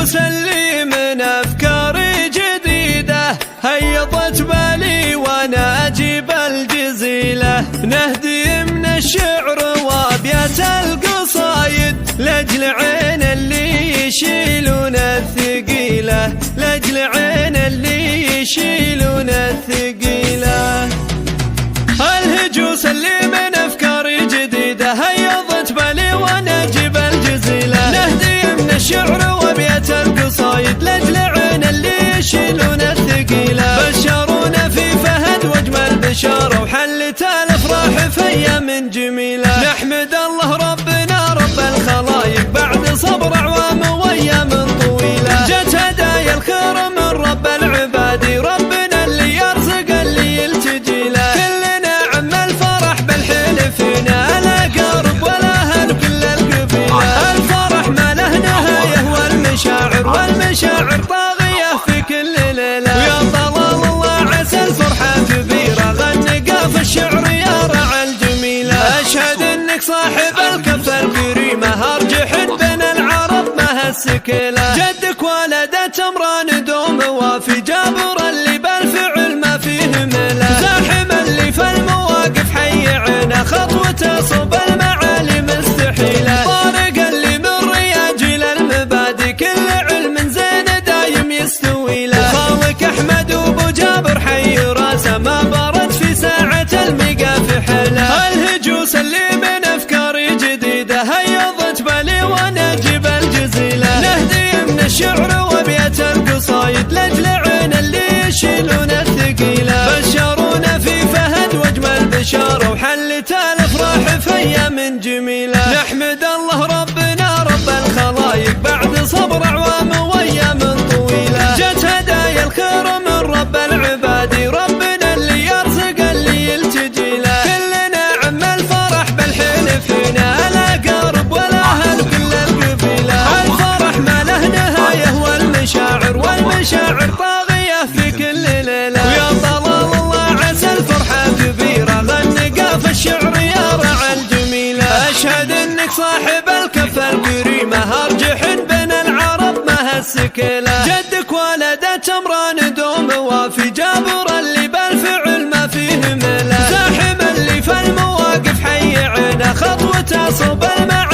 الهجوس اللي من أفكاري جديدة هيضت بالي وانا اجيب الجزيلة، نهدي من الشعر وابيات القصايد لاجل عين اللي يشيلون الثقيلة، لاجل عين اللي يشيلون الثقيلة. الهجوس اللي من أفكاري جديدة هيضت بالي وانا اجيب الجزيلة، نهدي من الشعر وابيات القصايد لاجل عين اللي يشيلون الثقيلة. بشرونا في فهد واجمل بشارة وحلت الافراح في ايام جميلة، نحمد الله ربنا رب الخلايق بعد صبر اعوام وايام طويلة. جت هدايا الخير من رب العباد، ربنا اللي يرزق اللي يلتجي له، كلنا عم الفرح بالحين فينا الاقارب والاهل وكل القبيلة. الفرح ما له نهاية والمشاعر والمشاعر طاغية في كل ليلة، ويا طلال الله عسى الفرحة كبيرة غنقا في الشعر يا رعى الجميلة. أشهد إنك صاحب الكف الكريمة أرجح بين العرب ما هالسكيلة، جدك ولدت أمران دوم وافي جابر اللي بالفعل ما فيه ميلة، زاحم اللي في المواقف حي عينه خطوته صوب المعالي مستحيلة، طارق اللي من رياجيل المبادئ كل علم زين دايم يستوي له، خالك أحمد وابو جابر حي راسه ما برد في ساعة الميقا في حله. الهجوس اللي من أفكاري جديدة هيضت بالي وانا اجيب الجزيلة، نهدي من الشعر وابيات القصايد لاجل عين اللي يشيلون الثقيلة. بشرونا في فهد واجمل بشارة وحلت الافراح في ايام جميلة، نحمد الله ربنا رب الخلايق بعد صبر اعوام وايام طويلة. جت هدايا الخير من رب العباد، ربنا اللي يرزق اللي يلتجي له، كلنا عم الفرح بالحين فينا الاقارب والاهل وكل القبيلة. الفرح ما له نهاية والمشاعر والمشاعر طاغية في كل ليلة، ويا طلال الله عسى الفرحة كبيرة غنقا في الشعر يا رعى الجميلة. أشهد إنك صاحب الكف الكريمة أرجح بين العرب ما هالسكيلة، جدك ولدت أمران دوم وافي جابر اللي بالفعل ما فيه ميلة، زاحم اللي في المواقف حي عينه خطوته صوب المعالي